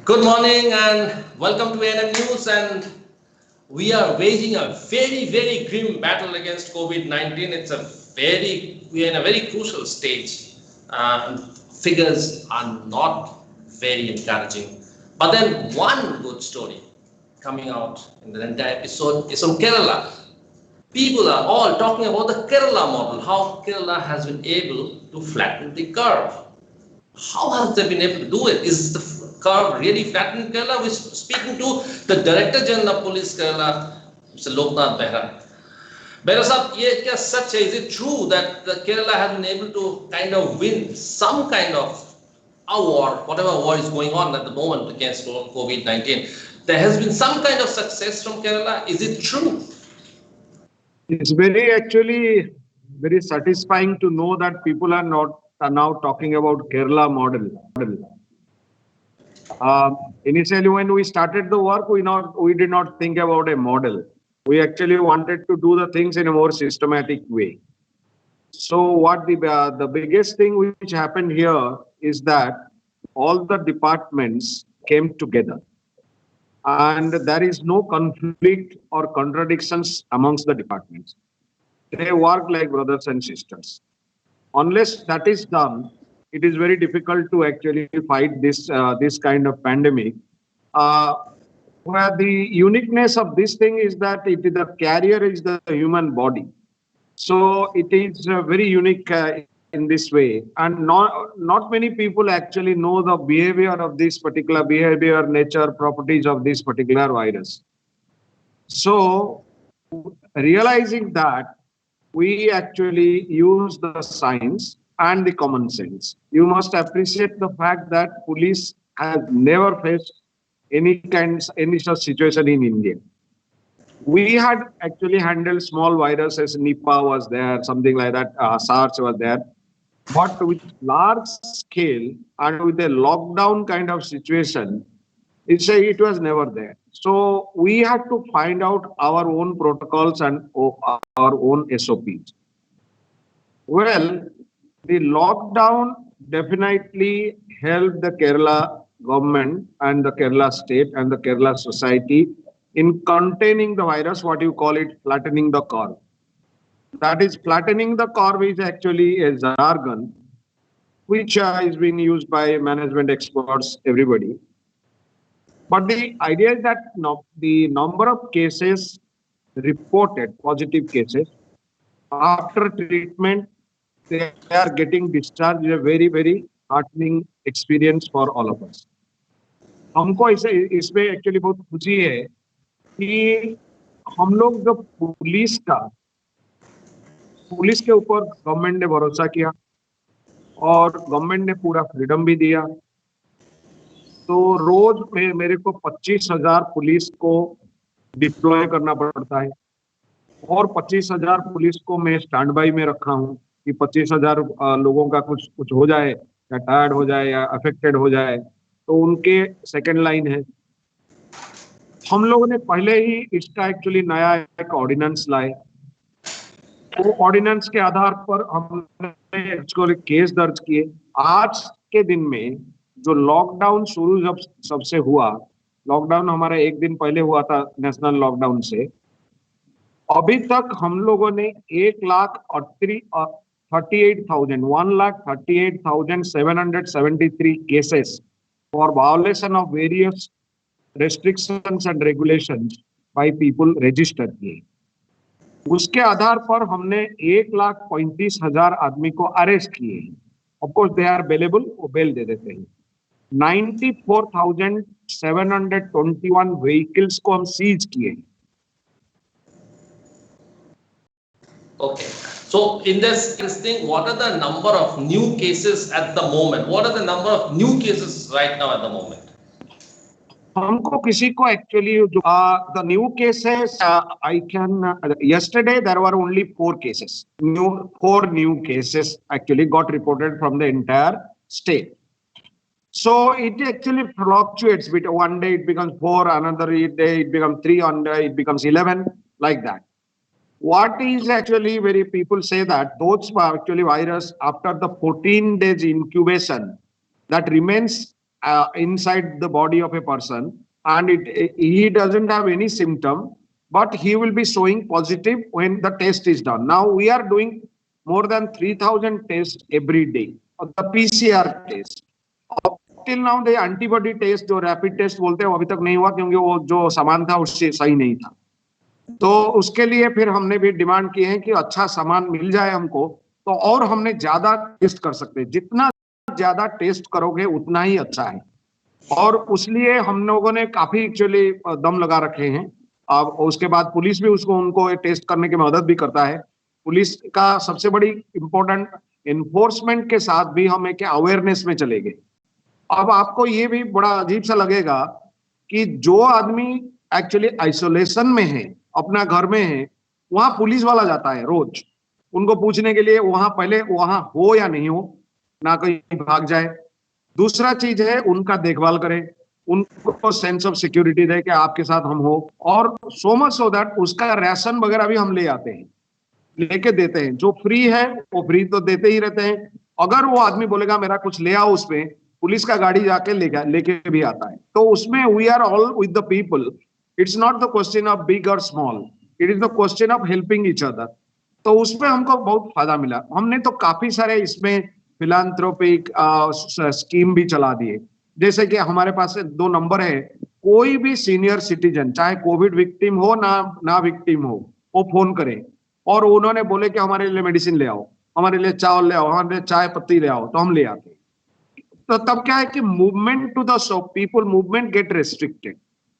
Good morning and welcome to ANM News. And we are waging a very grim battle against COVID-19. We're in a very crucial stage. Figures are not very encouraging. But then one good story coming out in the entire episode is from Kerala. People are all talking about the Kerala model, how Kerala has been able to flatten the curve. How has they been able to do it? Is the curve really flattened in Kerala? We're speaking to the Director General of Police Kerala, Mr. Loknath Behra. Behra Sahab, ye kya sach hai? Is it true that the Kerala has been able to kind of win some kind of a war, whatever war is going on at the moment against COVID-19? There has been some kind of success from Kerala. Is it true? It's actually very satisfying to know that people are now talking about Kerala model. Initially, when we started the work, we did not think about a model. We actually wanted to do the things in a more systematic way. So what the biggest thing which happened here is that all the departments came together. And there is no conflict or contradictions amongst the departments. They work like brothers and sisters. Unless that is done, it is very difficult to actually fight this kind of pandemic. Where the uniqueness of this thing is that the carrier is the human body. So it is very unique in this way, and not many people actually know the behavior of this particular behavior, nature, properties of this particular virus. So realizing that, we actually use the science and the common sense. You must appreciate the fact that police has never faced any such situation in India. We had actually handled small viruses, Nipah was there, something like that, SARS was there. But with large scale and with a lockdown kind of situation, it was never there. So we had to find out our own protocols and our own SOPs. Well, the lockdown definitely helped the Kerala government and the Kerala state and the Kerala society in containing the virus, what you call it, flattening the curve. That is, flattening the curve is actually a jargon which is being used by management experts, everybody. But the idea is that the number of cases reported, positive cases, after treatment, they are getting discharged, is a very heartening experience for all of us. हमको इसमें actually बहुत खुशी है कि हम लोग जो police के ऊपर गवर्नमेंट ने भरोसा किया और गवर्नमेंट ने पूरा फ्रीडम भी दिया। तो रोज मेरे को 25,000 पुलिस को डिप्लॉय करना पड़ता है और 25,000 पुलिस को मैं स्टैंड बाई में रखा हूँ कि 25,000 लोगों का कुछ हो जाए या टायर्ड हो जाए या अफेक्टेड हो जाए तो उनके सेकंड लाइन है। हम लोगों ने पहले ही इसका एक्चुअली नया एक ऑर्डिनेंस लाए। वो ऑर्डिनेंस के आधार पर हमने एक्चुअली केस दर्ज किए। आज के दिन में जो लॉकडाउन शुरू जब सबसे हुआ, लॉकडाउन हमारा एक दिन पहले हुआ था नेशनल लॉकडाउन से, अभी तक हम लोगों ने 1,38,773 cases for violation of various restrictions and regulations by people register किए। उसके आधार पर हमने 1,35,000 आदमी को अरेस्ट किए। Of course they are bailable, वो बेल दे देते हैं। 94,721 vehicles को हम सीज किए। Okay. So in this thing, what are the number of new cases at the moment? What are the number of new cases right now at the moment? हमको किसी को actually the new cases yesterday there were only 4 cases. 4 new cases actually got reported from the entire state. So it actually fluctuates between one day it becomes 4, another day it becomes 3, one day it becomes 11, like that. What is actually very people say that those actually virus after the 14 days incubation that remains inside the body of a person, and he doesn't have any symptom, but he will be showing positive when the test is done. Now we are doing more than 3,000 tests every day, the PCR test. Till now the antibody test, जो rapid test बोलते हैं, वो अभी तक नहीं हुआ, क्योंकि वो जो सामान था उससे सही नहीं था। तो उसके लिए फिर हमने भी डिमांड की है कि अच्छा सामान मिल जाए हमको, तो और हमने ज्यादा टेस्ट कर सकते हैं। जितना ज्यादा टेस्ट करोगे उतना ही अच्छा है, और उसलिए हम लोगों ने काफी एक्चुअली दम लगा रखे हैं। अब उसके बाद पुलिस भी उनको टेस्ट करने की मदद भी करता है। पुलिस का सबसे बड़ी इंपॉर्टेंट, एनफोर्समेंट के साथ भी हम एक अवेयरनेस में चले गए। अब आपको ये भी बड़ा अजीब सा लगेगा कि जो आदमी एक्चुअली आइसोलेशन में है, अपना घर में है, वहां पुलिस वाला जाता है रोज उनको पूछने के लिए वहां पहले वहां हो या नहीं हो, ना कहीं भाग जाए। दूसरा चीज है उनका देखभाल करें, उनको सेंस ऑफ सिक्योरिटी दे कि आपके साथ हम हो, और सो मच सो दैट उसका राशन वगैरह भी हम ले आते हैं, लेके देते हैं। जो फ्री है वो फ्री तो देते ही रहते हैं। अगर वो आदमी बोलेगा मेरा कुछ ले आओ, उसमें पुलिस का गाड़ी जाके लेके भी आता है। तो उसमें we are all with the people. It's not the question of big और small, it is the question of helping each other. तो उसमें हमको बहुत फायदा मिला। हमने तो काफी सारे इसमें फिलांथ्रोपिक स्कीम भी चला दिए। जैसे कि हमारे पास 2 नंबर है, कोई भी सीनियर सिटीजन चाहे कोविड विक्टिम हो ना विक्टिम हो, वो फोन करे और उन्होंने बोले कि हमारे लिए मेडिसिन ले आओ, हमारे लिए चावल ले आओ, हमारे लिए चाय पत्ती ले आओ, तो हम ले आते हैं। तो तब क्या है कि movement to the people, movement get restricted.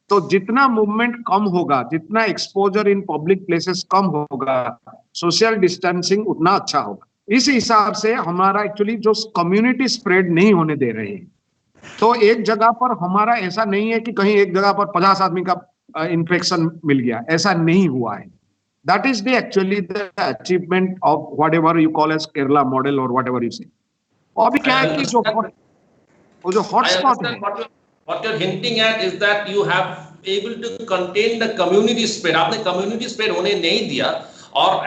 तो जितना मूवमेंट कम होगा, जितना एक्सपोजर इन पब्लिक प्लेसेस कम होगा, सोशल डिस्टेंसिंग उतना अच्छा होगा। इस हिसाब से हमारा एक्चुअली जो कम्युनिटी स्प्रेड नहीं होने दे रहे हैं। तो एक जगह पर हमारा ऐसा नहीं है कि कहीं एक जगह पर 50 आदमी का इन्फेक्शन मिल गया, ऐसा नहीं हुआ है। That is the actually the achievement of whatever you call as Kerala model और व्हाट एवर यू से। अभी क्या है कि जो हॉटस्पॉट है, what you're hinting at is that you have able to contain the community spread. आपने community spread होने नहीं दिया,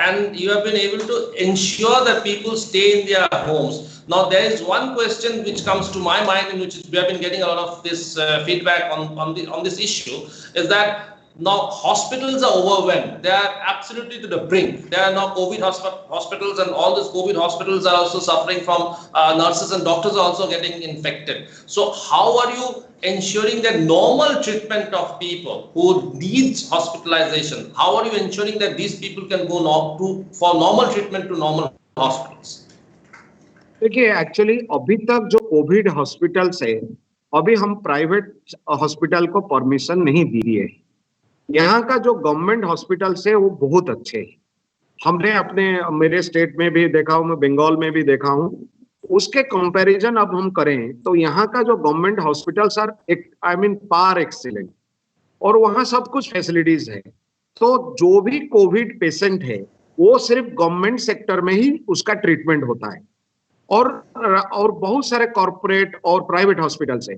and you have been able to ensure that people stay in their homes. Now there is one question which comes to my mind, in which we have been getting a lot of this feedback on this issue, is that now hospitals are overwhelmed. They are absolutely to the brink. There are now COVID hospitals, and all these COVID hospitals are also suffering from nurses and doctors are also getting infected. So how are you ensuring that normal treatment of people who needs hospitalization, how are you ensuring that these people can go for normal treatment to normal hospitals? देखिए actually अभी तक जो Covid hospitals है, अभी हम private hospital को permission नहीं दिए। यहाँ का जो गवर्नमेंट हॉस्पिटल्स है वो बहुत अच्छे हैं। हमने मेरे स्टेट में भी देखा हूँ, मैं बंगाल में भी देखा हूँ। उसके कंपैरिजन अब हम करें तो यहाँ का जो government hospitals are par excellent, और वहाँ सब कुछ फैसिलिटीज है। तो जो भी कोविड पेशेंट है वो सिर्फ गवर्नमेंट सेक्टर में ही उसका ट्रीटमेंट होता है, और बहुत सारे कॉर्पोरेट और प्राइवेट हॉस्पिटल्स है,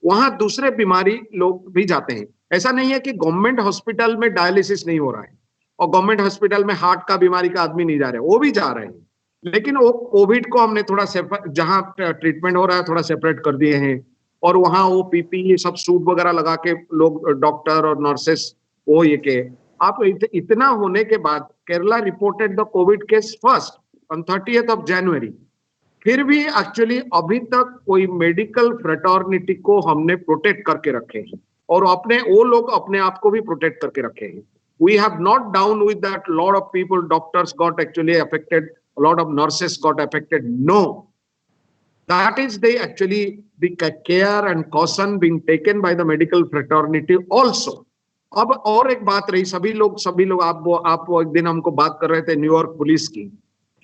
वहाँ दूसरे बीमारी लोग भी जाते हैं। ऐसा नहीं है कि गवर्नमेंट हॉस्पिटल में डायलिसिस नहीं हो रहा है और गवर्नमेंट हॉस्पिटल में हार्ट का बीमारी का आदमी नहीं जा रहा है, वो भी जा रहे हैं। लेकिन वो कोविड को हमने थोड़ा जहां ट्रीटमेंट हो रहा है थोड़ा सेपरेट कर दिए हैं, और वहां वो पीपीई सब सूट वगैरह लगा के लोग, डॉक्टर और नर्सेस, वो ये के आप इतना होने के बाद Kerala reported the Covid case first on 30th January। फिर भी एक्चुअली अभी तक कोई मेडिकल फ्रेटर्निटी को हमने प्रोटेक्ट करके रखे हैं, और वो लोग अपने आप को भी प्रोटेक्ट करके रखे हैं। We have not down with that. Lot of people, doctors got actually affected. A lot of nurses got affected. No, that is the care and caution being taken by the medical fraternity also. अब और एक बात रही, सभी लोग आप एक दिन हमको बात कर रहे थे न्यूयॉर्क पुलिस की,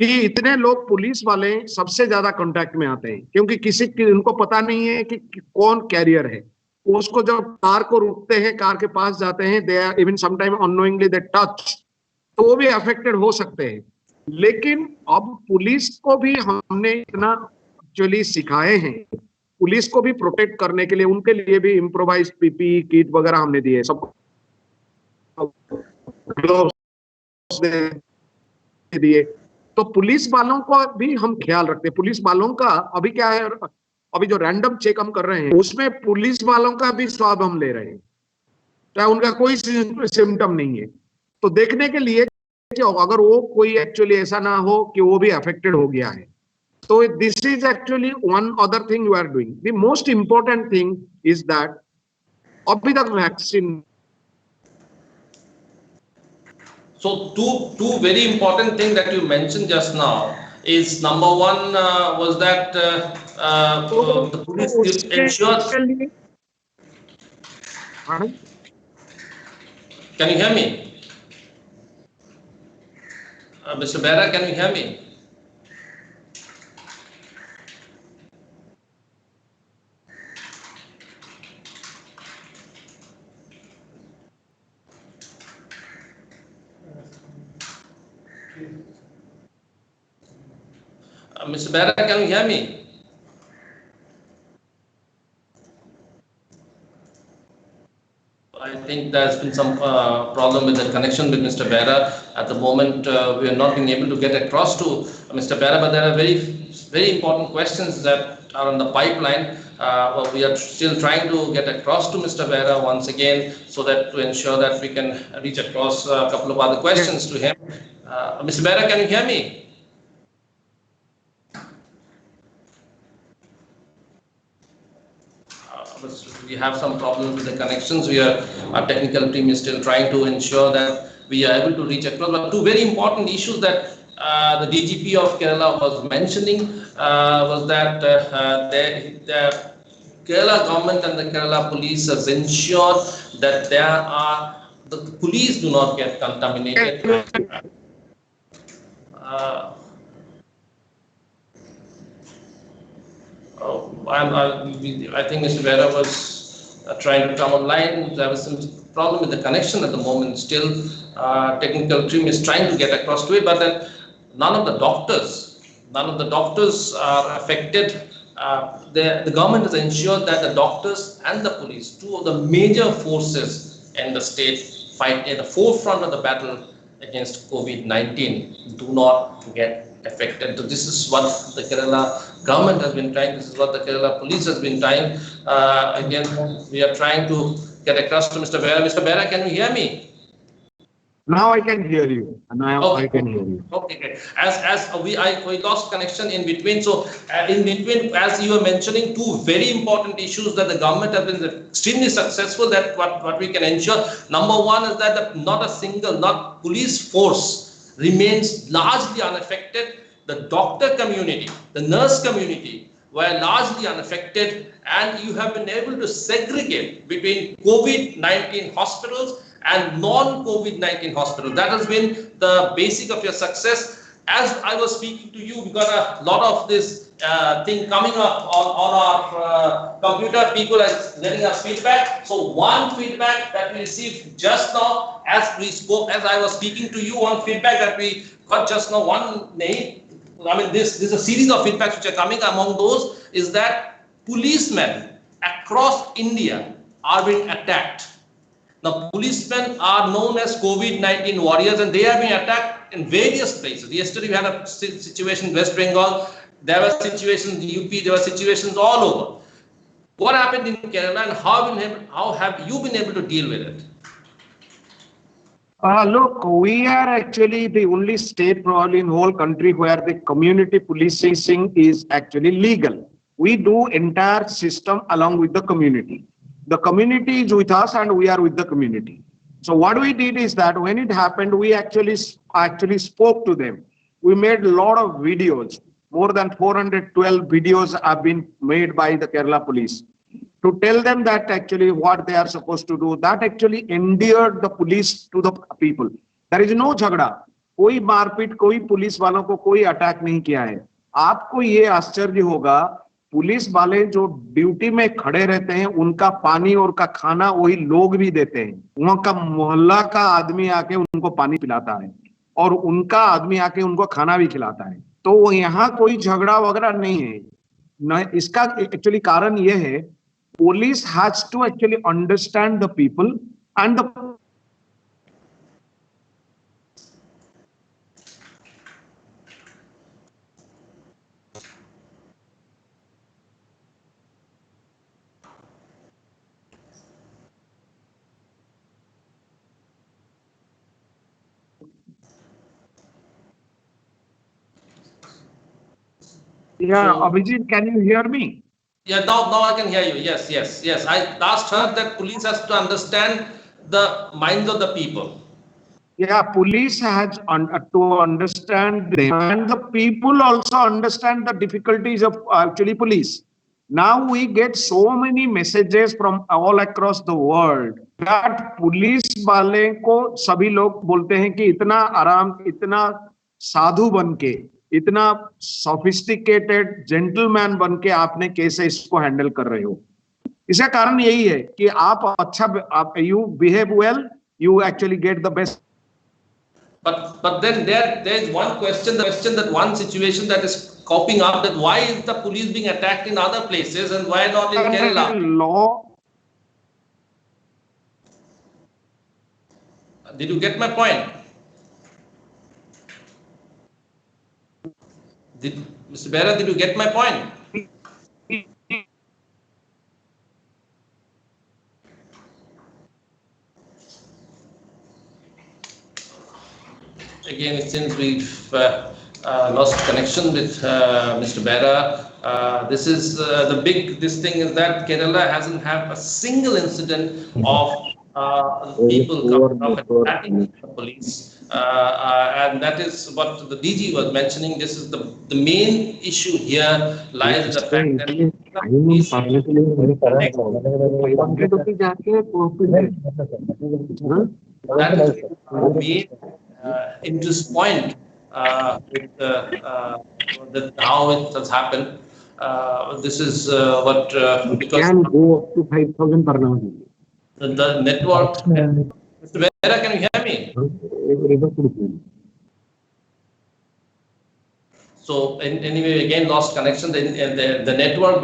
कि इतने लोग पुलिस वाले सबसे ज्यादा कांटेक्ट में आते हैं, क्योंकि उनको पता नहीं है कि कौन कैरियर है। उसको जब कार को रुकते हैं, कार के पास जाते हैं, they are even sometime unknowingly they touch, तो वो भी अफेक्टेड हो सकते हैं। लेकिन अब पुलिस को भी हमने इतना एक्चुअली सिखाए हैं, पुलिस को भी प्रोटेक्ट करने के लिए उनके लिए भी इम्प्रोवाइज्ड पीपीई किट वगैरह हमने दिए, सब दिए। तो पुलिस वालों को भी हम ख्याल रखते हैं। पुलिस वालों का अभी क्या है, अभी जो रैंडम चेक हम कर रहे हैं उसमें पुलिस वालों का भी स्वाब हम ले रहे हैं, चाहे उनका कोई सिम्टम नहीं है, तो देखने के लिए कि अगर वो कोई एक्चुअली ऐसा ना हो कि वो भी अफेक्टेड हो गया है. So this is actually one other thing you are doing. The most important thing is that अभी तक vaccine. So two very important things that you mentioned just now is number one was that the police ensures. Can you hear me? Mr. Bera, can you hear me? Mr. Bera, can you hear me? I think there's been some problem with the connection with Mr. Bera. At the moment, we are not being able to get across to Mr. Bera, but there are very important questions that are on the pipeline. We are still trying to get across to Mr. Bera once again, so that to ensure that we can reach across a couple of other questions to him. Mr. Bera, can you hear me? We have some problems with the connections. Our technical team is still trying to ensure that we are able to reach across. But two very important issues that the DGP of Kerala was mentioning was that the Kerala government and the Kerala police has ensured that the police do not get contaminated. I think Mr. Vera was trying to come online. There was some problem with the connection at the moment. Still, technical team is trying to get across to it, but then none of the doctors are affected. The government has ensured that the doctors and the police, two of the major forces in the state, fight at the forefront of the battle against COVID-19, do not get affected. So this is what the Kerala government has been trying. This is what the Kerala police has been trying. Again, we are trying to get across to Mr. Bera. Mr. Bera, can you hear me? Now I can hear you. I can hear you. Okay, great. We lost connection in between. So in between, as you were mentioning, two very important issues that the government has been extremely successful. That what we can ensure. Number one is that not a single police force remains largely unaffected. The doctor community, the nurse community were largely unaffected, and you have been able to segregate between COVID-19 hospitals and non-COVID-19 hospitals. That has been the basic of your success. As I was speaking to you, we got a lot of this thing coming up on our computer. People are letting us feedback. So one feedback that we received just now, as I was speaking to you, one feedback that we got just now, one name. I mean, this is a series of feedbacks which are coming. Among those is that policemen across India are being attacked. Now, policemen are known as COVID-19 warriors, and they are being attacked in various places. Yesterday, we had a situation in West Bengal. There were situations in UP. There were situations all over. What happened in Kerala, and how have you been able to deal with it? Look, we are actually the only state probably in the whole country where the community policing is actually legal. We do entire system along with the community. The community is with us and we are with the community. So what we did is that when it happened, we actually spoke to them. We made a lot of videos. More than 412 videos have been made by the Kerala police to tell them that actually what they are supposed to do. That actually endeared the police to the people. There is no झगड़ा, कोई मारपीट, कोई police वालों को कोई attack नहीं किया है. आपको ये आश्चर्य होगा, पुलिस वाले जो ड्यूटी में खड़े रहते हैं, उनका पानी और का खाना वही लोग भी देते हैं. वहां का मोहल्ला का आदमी आके उनको पानी पिलाता है और उनका आदमी आके उनको खाना भी खिलाता है. तो यहाँ कोई झगड़ा वगैरह नहीं है. इसका एक्चुअली कारण ये है, police has to actually understand the people and the Yeah, So, Abhijit, can you hear me? yeah, now I can hear you. Yes. I asked her that police has to understand the minds of the people. Yeah, police has to understand them, and the people also understand the difficulties of actually police. Now we get so many messages from all across the world that police वाले को सभी लोग बोलते हैं कि इतना आराम, इतना साधु बन के, इतना सोफिस्टिकेटेड जेंटलमैन बन के आपने कैसे इसको हैंडल कर रहे हो? इसका कारण यही है कि आप अच्छा, you behave well, you actually get the best. But then there is one question that one situation that is popping up, that why is the police being attacked in other places and why not in Kerala? Law. Did you get my point? Mr. Behra, did you get my point? Again, it seems we've lost connection with Mr. Behra. This thing is that Kerala hasn't had a single incident of people coming up and attacking the police. And that is what the DG was mentioning. This is the main issue here lies in the fact that the police that is the main interest point with how it has happened. This is what because can go up to 5,000 per hour. The network. Mr. Behra, can you hear me? So anyway, again lost connection. The network,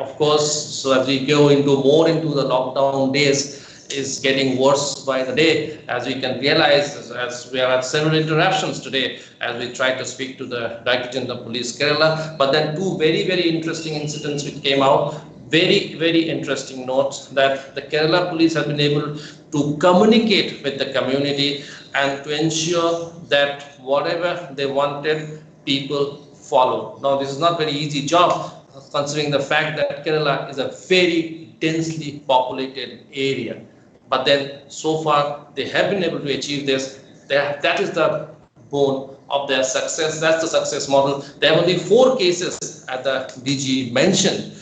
of course. So as we go more into the lockdown days, is getting worse by the day, as we can realize, as we have had several interruptions today as we try to speak to the Director General of Police Kerala. But then two very interesting incidents which came out. Very interesting notes that the Kerala police have been able to communicate with the community and to ensure that whatever they wanted, people follow. Now, this is not very easy job, considering the fact that Kerala is a very densely populated area. But then, so far, they have been able to achieve this. That is the bone of their success. That's the success model. There were only 4 cases, as the DG mentioned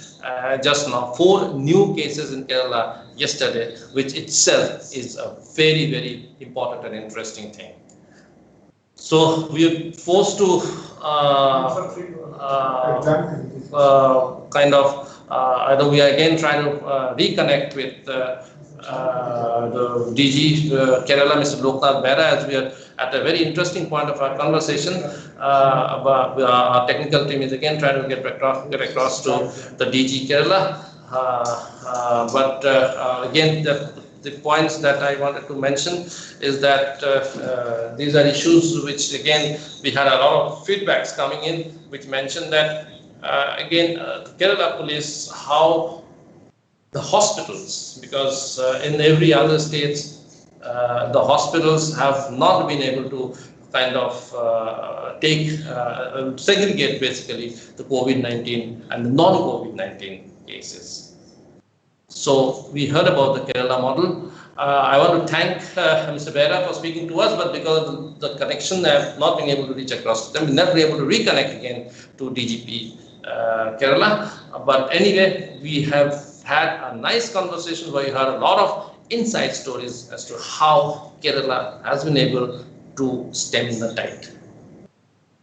just now, 4 new cases in Kerala yesterday, which itself is a very important and interesting thing. So we are forced to either we are again trying to reconnect with the DG Kerala, Mr. Loknath Behra, as we are at a very interesting point of our conversation. Our technical team is again trying to get across to the DG Kerala. Again, the points that I wanted to mention is that these are issues which again we had a lot of feedbacks coming in, which mentioned that Kerala police, how the hospitals, because in every other states the hospitals have not been able to kind of segregate basically the COVID-19 and the non-COVID-19 cases. So we heard about the Kerala model. I want to thank Mr. Behra for speaking to us, but because of the connection, I have not been able to reach across to them. We've never been able to reconnect again to DGP Kerala. But anyway, we have had a nice conversation where we heard a lot of inside stories as to how Kerala has been able to stem the tide.